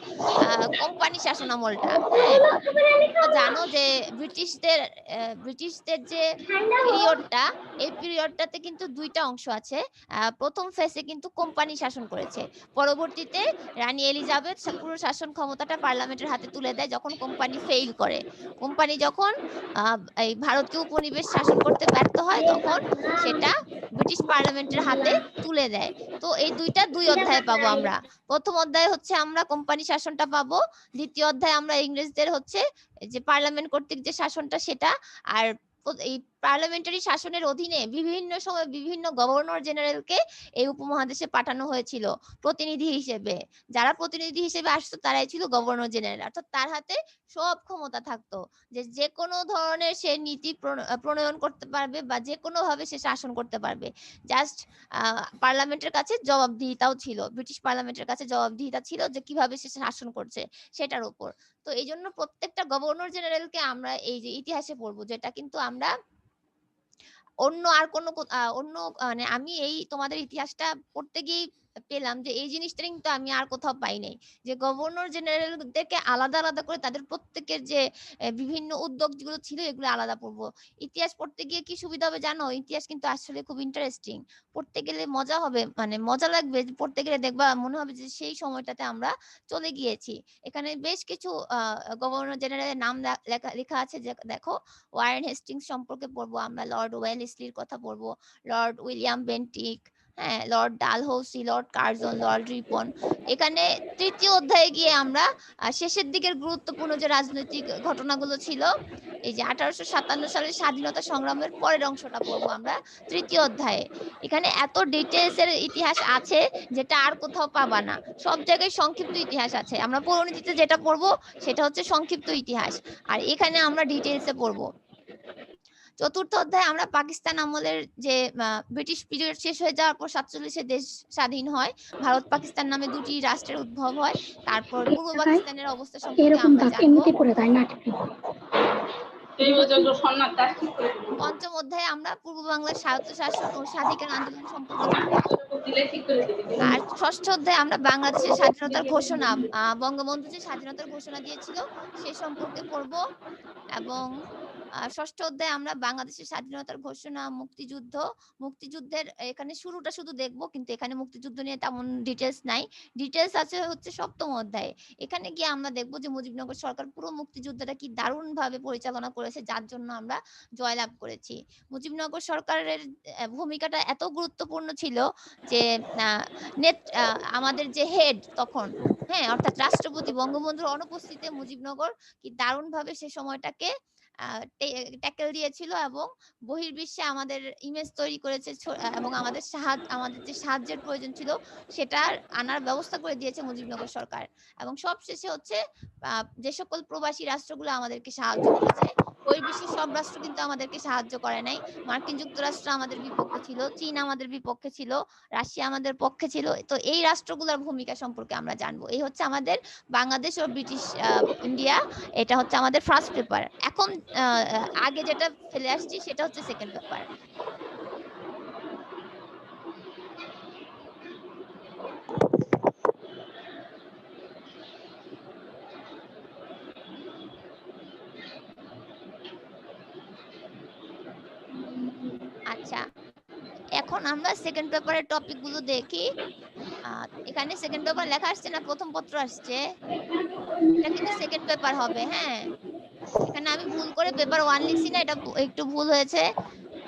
কোম্পানি শাসন আমলটা, হ্যাঁ, তোমরা জানো যে ব্রিটিশদের যে পিরিয়ডটা, এই পিরিয়ডটাতে কিন্তু দুইটা অংশ আছে। প্রথম ফেজে কিন্তু কোম্পানি শাসন করেছে, পরবর্তীতে রানী এলিজাবেথ পুরো শাসন ক্ষমতাটা পার্লামেন্টের হাতে তুলে দেয় যখন কোম্পানি ফেইল করে। কোম্পানি যখন এই ভারতকে উপনিবেশ শাসন করতে ব্যর্থ হয় তখন সেটা ব্রিটিশ পার্লামেন্টের হাতে তুলে দেয়। তো এই দুই অধ্যায়ে পাবো আমরা। প্রথম অধ্যায় হচ্ছে আমরা কোম্পানি শাসনটা পাবো, দ্বিতীয় অধ্যায় আমরা ইংরেজদের হচ্ছে যে পার্লামেন্ট কর্তৃক যে শাসনটা সেটা। আর এই পার্লামেন্টারি শাসনের অধীনে বিভিন্ন সময় বিভিন্ন গভর্নর জেনারেলকে এই উপমহাদেশে পাঠানো হয়েছিল প্রতিনিধি হিসেবে। যারা প্রতিনিধি হিসেবে আসতো তারাই ছিল গভর্নর জেনারেল, অর্থাৎ তার হাতে সব ক্ষমতা থাকতো, যে কোনো ধরনের সে নীতি প্রণয়ন করতে পারবে বা যে কোনো ভাবে সে শাসন করতে পারবে। জাস্ট পার্লামেন্টের কাছে জবাবদিহিতাও ছিল, ব্রিটিশ পার্লামেন্টের কাছে জবাবদিহিতা ছিল যে কিভাবে সে শাসন করছে সেটার উপর। তো এই জন্য প্রত্যেকটা গভর্নর জেনারেলকে আমরা এই যে ইতিহাসে পড়বো, যেটা কিন্তু আমরা অন্য আর কোনো অন্য মানে আমি এই তোমাদের ইতিহাসটা পড়তে গিয়ে পেলাম যে এই জিনিসটা কিন্তু আমি আর কোথাও পাই নাই, যে গভর্নর জেনারেলদেরকে আলাদা আলাদা করে তাদের প্রত্যেকের যে বিভিন্ন উদ্যোগ যেগুলো ছিল এগুলো আলাদা পড়বো। ইতিহাস পড়তে গিয়ে কি সুবিধা হবে জানো, ইতিহাস কিন্তু আসলে খুব ইন্টারেস্টিং, পড়তে গেলে মজা হবে, মানে মজা লাগবে, পড়তে গেলে দেখবা মনে হবে যে সেই সময়টাতে আমরা চলে গিয়েছি। এখানে বেশ কিছু গভর্নর জেনারেলের নাম লেখা আছে, যে দেখো, ওয়ারেন হেস্টিংস সম্পর্কে পড়বো আমরা, লর্ড ওয়েলেসলির কথা পড়বো, লর্ড উইলিয়াম বেন্টিক, হ্যাঁ, Lord Dalhousie, Lord Curzon, Lord Ripon. এখানে তৃতীয় অধ্যায়ে গিয়ে আমরা শেষের দিকের গুরুত্বপূর্ণ যে রাজনৈতিক ঘটনাগুলো ছিল, এই যে 1857 সালের স্বাধীনতা সংগ্রামের পরের অংশটা পড়বো আমরা তৃতীয় অধ্যায়ে। এখানে এত ডিটেলস এর ইতিহাস আছে যেটা আর কোথাও পাবা না, সব জায়গায় সংক্ষিপ্ত ইতিহাস আছে। আমরা পরিণতিতে যেটা পড়বো সেটা হচ্ছে সংক্ষিপ্ত ইতিহাস, আর এখানে আমরা ডিটেলসে পড়বো। চতুর্থ অধ্যায়ে আমরা পাকিস্তান আমলের যে ব্রিটিশ পিরিয়ড শেষ হয়ে যাওয়ার পর 47-এ দেশ স্বাধীন হয়, ভারত পাকিস্তান নামে দুটি রাষ্ট্রের উদ্ভব হয়, তারপর পূর্ব পাকিস্তানের অবস্থা সম্পর্কে এরকম আমরা জানবো। এমনিতে করে তাই না? পঞ্চম অধ্যায়ে আমরা পূর্ব বাংলার স্বায়ত্তশাসন ও স্বাধিকার আন্দোলন সম্পর্কে জানবো। আর ষষ্ঠ অধ্যায়ে আমরা বাংলাদেশের স্বাধীনতার ঘোষণা, বঙ্গবন্ধু যে স্বাধীনতার ঘোষণা দিয়েছিল সে সম্পর্কে পড়বো। এবং ষষ্ঠ অধ্যায়ে আমরা বাংলাদেশের স্বাধীনতার ঘোষণা, মুক্তিযুদ্ধের এখানে শুরুটা শুধু দেখবো, কিন্তু এখানে মুক্তিযুদ্ধ নিয়ে তেমন ডিটেলস নাই, ডিটেলস আছে হচ্ছে সপ্তম অধ্যায়ে। এখানে গিয়ে আমরা দেখবো যে মুজিবনগর সরকার পুরো মুক্তিযুদ্ধটা কি দারুণ ভাবে পরিচালনা করেছে, যার জন্য আমরা জয়লাভ করেছি। মুজিবনগর সরকারের ভূমিকাটা এত গুরুত্বপূর্ণ ছিল যে আমাদের যে হেড তখন, হ্যাঁ, অর্থাৎ রাষ্ট্রপতি বঙ্গবন্ধুর অনুপস্থিতিতে মুজিবনগর কি দারুণ ভাবে সে সময়টাকে ট্যাকেল দিয়েছিল এবং বহির্বিশ্বে আমাদের ইমেজ তৈরি করেছে, এবং আমাদের যে সাহায্যের প্রয়োজন ছিল সেটা আনার ব্যবস্থা করে দিয়েছে মুজিবনগর সরকার। এবং সবশেষে হচ্ছে যে সকল প্রবাসী রাষ্ট্রগুলো আমাদেরকে সাহায্য করেছে, বহির্বিশ্বের সব রাষ্ট্র কিন্তু আমাদেরকে সাহায্য করে নাই। মার্কিন যুক্তরাষ্ট্র আমাদের বিপক্ষে ছিল, চীন আমাদের বিপক্ষে ছিল, রাশিয়া আমাদের পক্ষে ছিল। তো এই রাষ্ট্রগুলোর ভূমিকা সম্পর্কে আমরা জানবো। এই হচ্ছে আমাদের বাংলাদেশ ও ব্রিটিশ ইন্ডিয়া, এটা হচ্ছে আমাদের ফার্স্ট পেপার। এখন আগে যেটা ফেলে আসছি সেটা হচ্ছে সেকেন্ড পেপার। আচ্ছা, এখন আমরা সেকেন্ড পেপারের টপিক গুলো দেখি। এখানে সেকেন্ড পেপার লেখা আসছে না, প্রথম পত্র আসছে, এটা কিন্তু সেকেন্ড পেপার হবে। হ্যাঁ, এখানে আমি ভুল করে পেপার 1 লিখছি না, এটা একটু ভুল হয়েছে,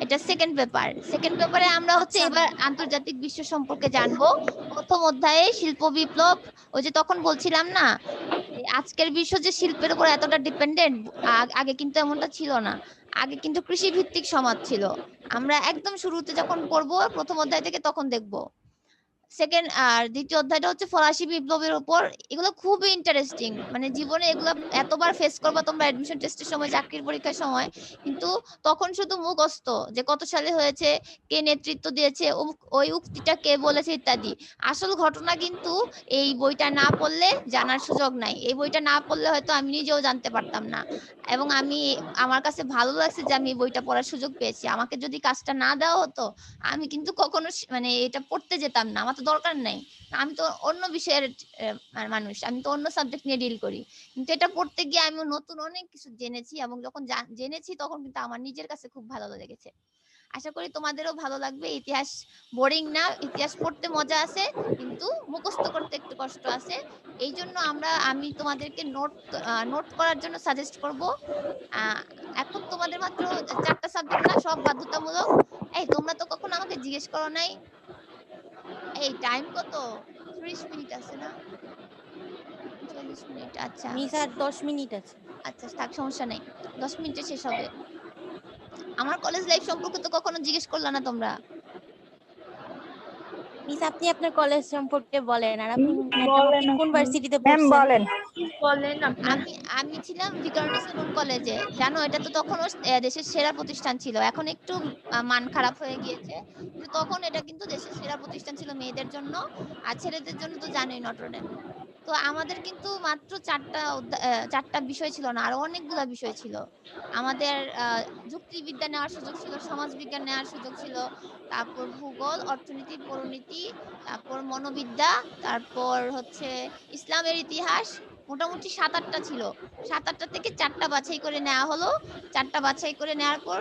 এটা সেকেন্ড পেপার। সেকেন্ড পেপারে আমরা হচ্ছে এবার আন্তর্জাতিক বিশ্ব সম্পর্কে জানবো। প্রথম অধ্যায়ে শিল্প বিপ্লব, ওই যে তখন বলছিলাম না আজকের বিশ্ব যে শিল্পের উপর এতটা ডিপেন্ডেন্ট, আগে কিন্তু এমনটা ছিল না, আগে কিন্তু কৃষি ভিত্তিক সমাজ ছিল। আমরা একদম শুরুতে যখন পড়বো প্রথম অধ্যায় থেকে তখন দেখবো সেকেন্ড আর দ্বিতীয় অধ্যায়টা হচ্ছে ফরাসি বিপ্লবের উপর। এগুলো খুবই ইন্টারেস্টিং, মানে জীবনে এগুলো এতবার ফেস করবা তোমরা অ্যাডমিশন টেস্টের সময়, চাকরির পরীক্ষার সময়, কিন্তু তখন শুধু মুখস্থ যে কত সালে হয়েছে, কে নেতৃত্ব দিয়েছে, ওই উক্তিটা কে বলেছে ইত্যাদি। আসল ঘটনা কিন্তু এই বইটা না পড়লে জানার সুযোগ নাই। এই বইটা না পড়লে হয়তো আমি নিজেও জানতে পারতাম না। এবং আমার কাছে ভালো লাগছে যে আমি এই বইটা পড়ার সুযোগ পেয়েছি। আমাকে যদি কাজটা না দেওয়া হতো, আমি কিন্তু কখনো মানে এটা পড়তে যেতাম না। আমার তো দরকার নাই, আমি তো অন্য বিষয়ের মানুষ, আমি তো অন্য সাবজেক্ট নিয়ে ডিল করি। কিন্তু এটা পড়তে গিয়ে আমি নতুন অনেক কিছু জেনেছি, এবং যখন জেনেছি তখন কিন্তু আমার নিজের কাছে খুব ভালো লেগেছে। আশা করি তোমাদেরও ভালো লাগবে। ইতিহাস বোরিং না, ইতিহাস পড়তে মজা আছে, কিন্তু মুখস্থ করতে একটু কষ্ট আছে। এই জন্য আমি তোমাদেরকে নোট করার জন্য সাজেস্ট করব। এখন তোমাদের মাত্র 4টা সাবজেক্ট না, সব বাধ্যতামূলক। এই তোমরা তো কখনো আমাকে জিজ্ঞেস করো নাই এই টাইম কত, 30 মিনিট আছে না, 40 মিনিট? আচ্ছা মিস আর 10 মিনিট আছে। আচ্ছা, থাক, সমস্যা নাই, 10 মিনিটে শেষ হবে। আমার কলেজ লাইফ সম্পর্কে তো কখনো জিজ্ঞেস করলা না তোমরা। মিস আপনি আপনার কলেজ সম্পর্কে বলেন, আর আপনি বলেন মোটামুটি কোন আপনি। ভার্সিটিতে ম্যাম পড়ছেন? বলেন। বলেন আপনি। আমি ছিলাম ভিকারুননিসা কলেজে, জানো এটা তো তখনও দেশের সেরা প্রতিষ্ঠান ছিল। এখন একটু মান খারাপ হয়ে গিয়েছে, কিন্তু তখন এটা কিন্তু দেশের সেরা প্রতিষ্ঠান ছিল মেয়েদের জন্য। আর ছেলেদের জন্য তো জানোই নটরডেম। তো আমাদের কিন্তু মাত্র 4টা বিষয় ছিল না, আরো অনেকগুলা বিষয় ছিল। আমাদের যুক্তিবিদ্যা নেওয়ার সুযোগ ছিল, সমাজবিজ্ঞান নেওয়ার সুযোগ ছিল, তারপর ভূগোল, অর্থনীতি, পরিনীতি, তারপর মনোবিদ্যা, তারপর হচ্ছে ইসলামের ইতিহাস। মোটামুটি 7-8টা ছিল। 7-8টা থেকে 4টা বাছাই করে নেওয়া হলো। 4টা বাছাই করে নেওয়ার পর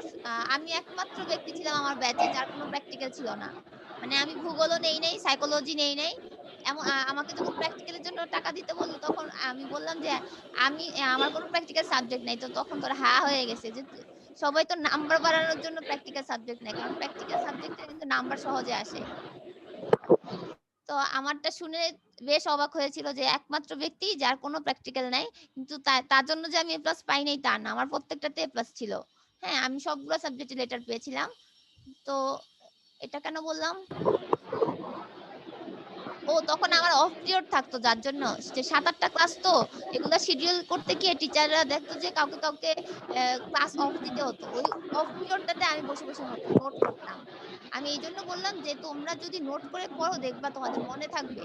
আমি একমাত্র ব্যক্তি ছিলাম আমার ব্যাচে যার কোনো প্র্যাকটিক্যাল ছিল না। মানে আমি ভূগোলও নেই নাই, সাইকোলজি নেই নাই। আমাকে যখন প্র্যাকটিক্যালের জন্য টাকা দিতে বললো, তখন আমি বললাম যে আমার কোনো প্র্যাকটিক্যাল সাবজেক্ট নাই। তো তখন তোরা হা হয়ে গেছে যে সবাই তো নাম্বার বাড়ানোর জন্য প্র্যাকটিক্যাল সাবজেক্ট নেয়, কারণ প্র্যাকটিক্যাল সাবজেক্টে কিন্তু নাম্বার সহজে আসে। তো আমারটা শুনে বেশ অবাক হয়েছিল যে একমাত্র ব্যক্তি যার কোনো প্র্যাকটিক্যাল নাই। কিন্তু তার জন্য যে আমি এ প্লাস পাই নাই তা না, আমার প্রত্যেকটাতে এ প্লাস ছিল। হ্যাঁ, আমি সবগুলো সাবজেক্টে লেটার পেয়েছিলাম। তো এটা কেন বললাম, ও তখন আমার অফ পিরিয়ড থাকতো, যার জন্য যে 7-8টা ক্লাস, তো এগুলা শিডিউল করতে গিয়ে টিচাররা দেখতো যে কাউকে কাউকে ক্লাস অফ দিতে হতো। ওই অফ পিরিয়ডটাতে আমি বসে বসে নোট করতাম। আমি এই জন্য বললাম যে তোমরা যদি নোট করে পড়ো, দেখবা তোমাদের মনে থাকবে।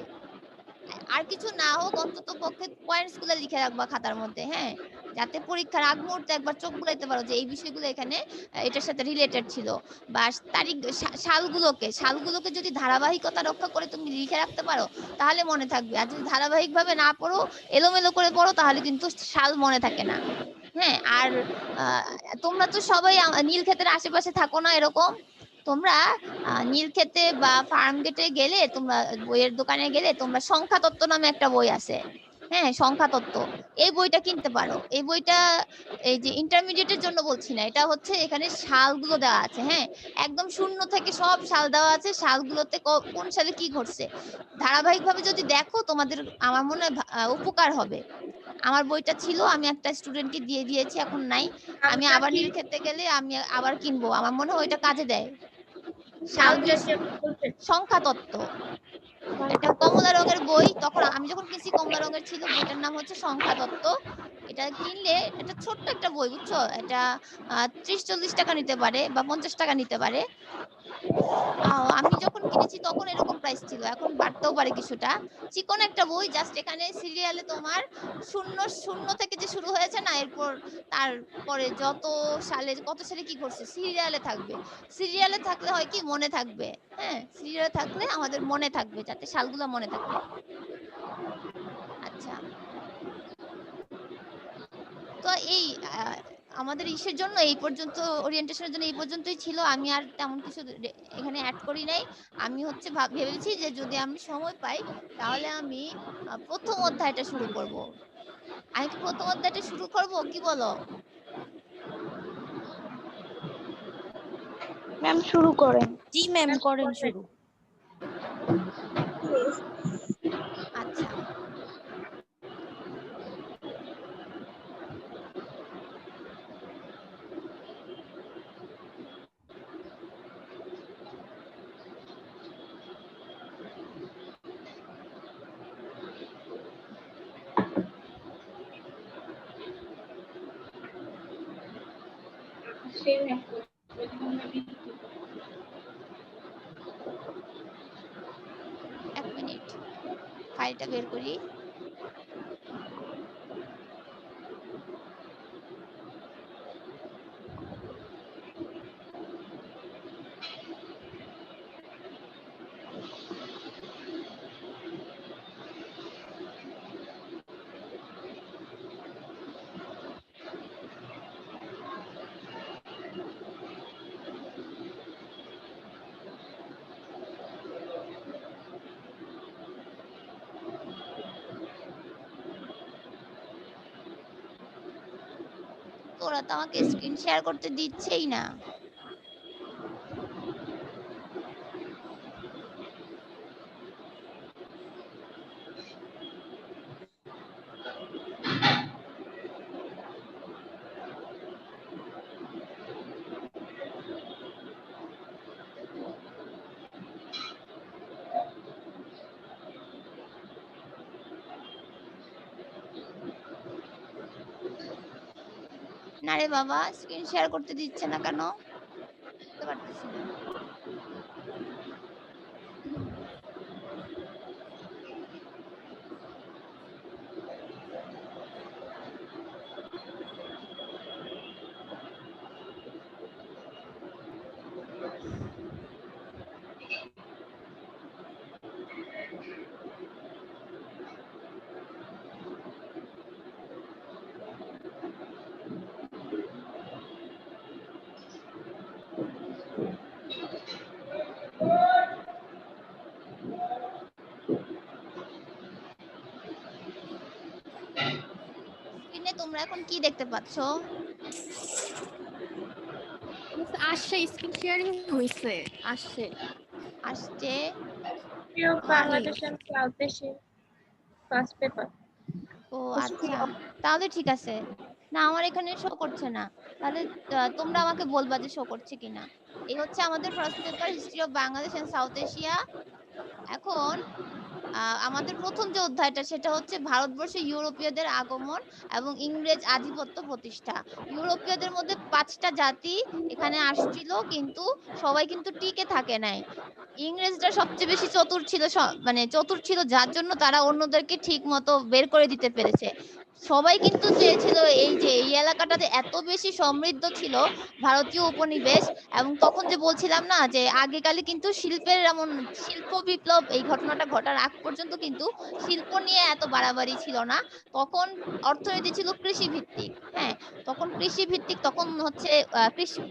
আর কিছু না হোক, অন্তত পক্ষে পয়েন্টস গুলো লিখে রাখবা খাতার মধ্যে, হ্যাঁ, যাতে পরীক্ষার আগ মুহূর্তে একবার চোখ বুলাইতে পারো যে এই বিষয়গুলো এখানে এটার সাথে রিলেটেড ছিল। বা তারিখ, সালগুলোকে যদি ধারাবাহিকতা রক্ষা করে তুমি লিখে রাখতে পারো, তাহলে মনে থাকবে। আর যদি ধারাবাহিক ভাবে না পড়ো, এলোমেলো করে পড়ো, তাহলে কিন্তু সাল মনে থাকে না। হ্যাঁ, আর তোমরা তো সবাই নীলক্ষেতের আশেপাশে থাকো না এরকম। তোমরা নীলক্ষেতে বা ফার্ম গেটে গেলে, তোমরা বইয়ের দোকানে গেলে, তোমরা সংখ্যাতত্ত্ব নামে একটা বই আছে। হ্যাঁ, সংখ্যাতত্ত্ব, এই বইটা কিনতে পারো। এই বইটা এই যে ইন্টারমিডিয়েটের জন্য বলছি না, এটা হচ্ছে এখানে সালগুলো দেওয়া আছে। হ্যাঁ, একদম শূন্য থেকে সব সাল দেওয়া আছে, সালগুলোতে কোন সালে কি ঘটছে ধারাবাহিকভাবে যদি দেখো, তোমাদের আমার মনে হয় উপকার হবে। আমার বইটা ছিল, আমি একটা স্টুডেন্টকে দিয়ে দিয়েছি, এখন নাই। আমি নামটা আবার কি? নীলক্ষেতে গেলে আমি আবার কিনবো, আমার মনে হয় ওইটা কাজে দেয়। নামটা সার্ভিস, কি আপনি বলবেন? সংখ্যাতত্ত্ব। এটা কমলা রঙের বই, তখন আমি যখন কিনছি কমলা রঙের ছিল। বইটার নাম হচ্ছে সংখ্যাতত্ত্ব। এটা কিনলে, এটা ছোট্ট একটা বই, বুঝছো, এটা 30-40 টাকা নিতে পারে বা 50 টাকা নিতে পারে। আমি যখন কিনেছি তখন এরকম প্রাইস ছিল, এখন বাড়তেও পারে কিছুটা। চিকন একটা বই, জাস্ট এখানে সিরিয়ালে তোমার শূন্য শূন্য থেকে যে শুরু হয়েছে না, এরপর তারপরে যত সালে কত সালে কি করছে সিরিয়ালে থাকবে। সিরিয়ালে থাকলে হয় কি, মনে থাকবে। হ্যাঁ, সিরিয়ালে থাকলে আমাদের মনে থাকবে, যাতে সালগুলো মনে থাকে। আচ্ছা, তো এই আমাদের ইসের জন্য এই পর্যন্ত, ওরিয়েন্টেশনের জন্য এই পর্যন্তই ছিল। আমি আর তেমন কিছু এখানে অ্যাড করি নাই। আমি হচ্ছে ভেবেছি যে যদি আমি সময় পাই, তাহলে আমি প্রথম অধ্যায়টা শুরু করব। আমি কি প্রথম অধ্যায়টা শুরু করব, কি বলো? ম্যাম শুরু করেন। জি ম্যাম, করেন শুরু। আচ্ছা, এক মিনিট ফাইলটা বের করি। ওরা তো আমাকে স্ক্রিন শেয়ার করতে দিচ্ছেই না। না রে বাবা, স্ক্রিন শেয়ার করতে দিচ্ছে না কেন? বুঝতে পারতেছি না। স্ক্রিনে তোমরা এখন কি দেখতে পাচ্ছ? আসছে, স্ক্রিন শেয়ারিং হইছে, আসছে। আসছে Bangladesh and South Asia first paper. ও আচ্ছা, তাহলে ঠিক আছে। না আমার এখানে শো করছে না। তাহলে তোমরা আমাকে বলবা যে শো করছে কিনা। এই হচ্ছে আমাদের first paper history of Bangladesh and South Asia. এখন আমাদের প্রথম যে অধ্যায়টা সেটা হচ্ছে ভারতবর্ষে ইউরোপীয়দের আগমন এবং ইংরেজ আধিপত্য প্রতিষ্ঠা। ইউরোপীয়দের মধ্যে 5টা জাতি এখানে আসছিল, কিন্তু সবাই কিন্তু টিকে থাকে নাই। ইংরেজরা সবচেয়ে বেশি চতুর ছিল, মানে চতুর ছিল, যার জন্য তারা অন্যদেরকে ঠিক মতো বের করে দিতে পেরেছে। সবাই কিন্তু চেয়েছিল এই যে এই এলাকাটাতে এত বেশি সমৃদ্ধ ছিল ভারতীয় উপনিবেশ। এবং তখন যে বলছিলাম না যে আগেকালে কিন্তু শিল্পের এমন শিল্প বিপ্লব এই ঘটনাটা ঘটার আগ পর্যন্ত কিন্তু শিল্প নিয়ে এত বাড়াবাড়ি ছিল না। তখন অর্থনীতি ছিল কৃষি ভিত্তিক। হ্যাঁ, তখন কৃষি ভিত্তিক, তখন হচ্ছে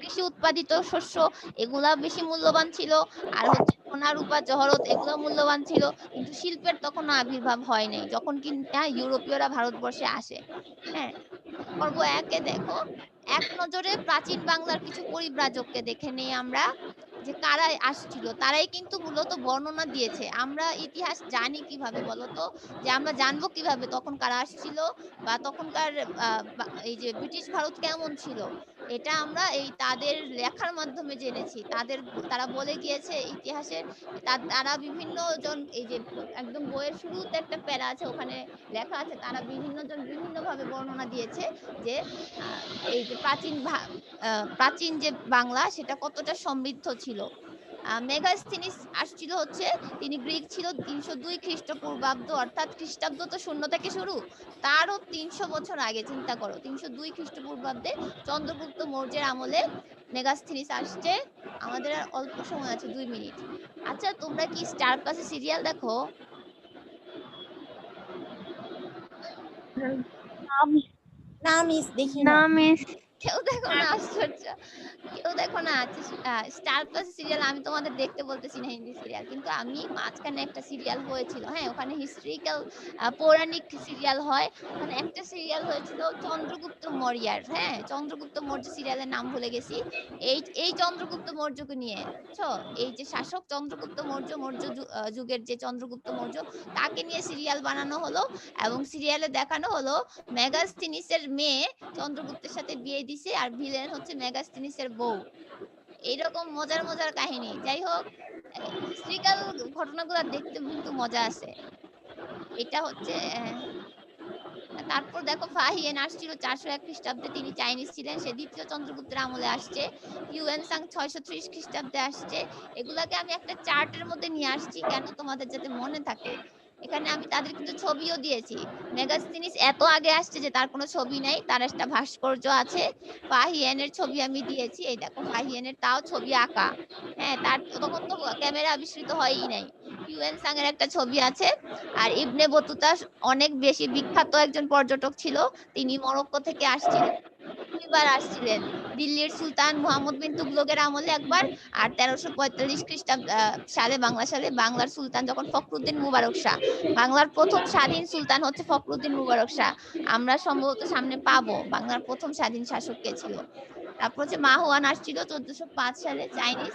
কৃষি উৎপাদিত শস্য এগুলা বেশি মূল্যবান ছিল। আর হচ্ছে সোনা রূপা জহরত এগুলো মূল্যবান ছিল। কিন্তু শিল্পের তখনও আবির্ভাব হয় নাই যখন কিনা ইউরোপীয়রা ভারতবর্ষে আসে। হ্যাঁ, পর্ব 1-এ দেখো, এক নজরে প্রাচীন বাংলার কিছু পরিব্রাজককে দেখে নেই আমরা, যে কারা আসছিল। তারাই কিন্তু মূলত বর্ণনা দিয়েছে। আমরা ইতিহাস জানি কিভাবে বলতো? যে আমরা জানবো কিভাবে তখন কারা আসছিল বা তখনকার এই যে ব্রিটিশ ভারত কেমন ছিল, এটা আমরা এই তাদের লেখার মাধ্যমে জেনেছি। তারা বলে গিয়েছে ইতিহাসের। তারা বিভিন্ন জন, এই যে একদম বইয়ের শুরুতে একটা প্যারা আছে, ওখানে লেখা আছে তারা বিভিন্ন জন বিভিন্ন ভাবে বর্ণনা দিয়েছে যে আহ, এই যে প্রাচীন যে বাংলা সেটা কতটা সমৃদ্ধ ছিল। মেগাস্থিনিস আসছিল হচ্ছে, তিনি গ্রিক ছিল, 302 খ্রিস্টপূর্বাব্দ, অর্থাৎ খ্রিস্টাব্দ তো শূন্য থেকে শুরু, তারও 300 বছর আগে। চিন্তা করো, 302 খ্রিস্টপূর্বাব্দে চন্দ্রগুপ্ত মৌর্যের আমলে মেগাস্থিনিস আসছে। আমাদের আর অল্প সময় আছে, 2 মিনিট। আচ্ছা, তোমরা কি স্টার প্লাসে সিরিয়াল দেখো? আমি না মিস দেখি না না। মিস। কেউ দেখো না? আশ্চর্য, কেউ দেখো না? আচ্ছা, স্টার প্লাস সিরিয়াল আমি তোমাদের দেখতে বলতেছি না, হিন্দি সিরিয়াল। কিন্তু আমি মাঝখানে একটা সিরিয়াল হয়েছিল, হ্যাঁ, ওখানে হিস্ট্রিক্যাল পৌরাণিক সিরিয়াল হয়। ওখানে একটা সিরিয়াল হয়েছিল চন্দ্রগুপ্ত মৌর্যের। হ্যাঁ, চন্দ্রগুপ্ত মৌর্য সিরিয়ালের নাম ভুলে গেছি। এই চন্দ্রগুপ্ত মৌর্যকে নিয়ে, বুঝছো? এই যে শাসক চন্দ্রগুপ্ত মৌর্য, যুগের যে চন্দ্রগুপ্ত মৌর্য, তাকে নিয়ে সিরিয়াল বানানো হলো। এবং সিরিয়ালে দেখানো হলো মেগাস্থিনিসের মেয়ে চন্দ্রগুপ্তের সাথে বিয়ে দিছে, আর ভিলেন হচ্ছে মেগাস্থিনিসের বউ। এইরকম মজার মজার কাহিনী। যাই হোক, হিস্ট্রিক্যাল ঘটনাগুলো দেখতে কিন্তু মজা আছে। এটা হচ্ছে তারপর দেখো ফাহিয়েন আসছিল 401 খ্রিস্টাব্দে, তিনি চাইনিজ ছিলেন, সে দ্বিতীয় চন্দ্রগুপ্তের আমলে আসছে। হিউয়েনসাং 630 খ্রিস্টাব্দে আসছে। এগুলাকে আমি একটা চার্টের মধ্যে নিয়ে আসছি কেন, তোমাদের যাতে মনে থাকে। এখানে আমি তাদের কিন্তু ছবিও দিয়েছি। মেগাস্তিনিস এত আগে আসছে যে তার কোনো ছবি নাই, তার একটা ভাস্কর্য আছে। ফাহিয়েনের ছবি আমি দিয়েছি, এই দেখো ফাহিয়েনের তাও ছবি আঁকা। হ্যাঁ, তার তখন তো ক্যামেরা আবিষ্কৃত হয়ই নাই। হিউয়েনসাং এর একটা ছবি আছে। আর ইবনে বতুতা অনেক বেশি বিখ্যাত একজন পর্যটক ছিল, তিনি মরক্কো থেকে আসছিলেন, দুইবার আসছিলেন। দিল্লির সুলতান মুহাম্মদ বিন তুগলকের আমলে একবার, আর 1345 খ্রিস্টাব্দ সালে বাংলার সুলতান যখন ফখরুদ্দিন মুবারক শাহ, বাংলার প্রথম স্বাধীন সুলতান হচ্ছে ফখরুদ্দিন মুবারক শাহ। আমরা সম্ভবত সামনে পাবো বাংলার প্রথম স্বাধীন শাসক কে ছিল। তারপর হচ্ছে মাহুয়ান আসছিল 1405 সালে, চাইনিজ।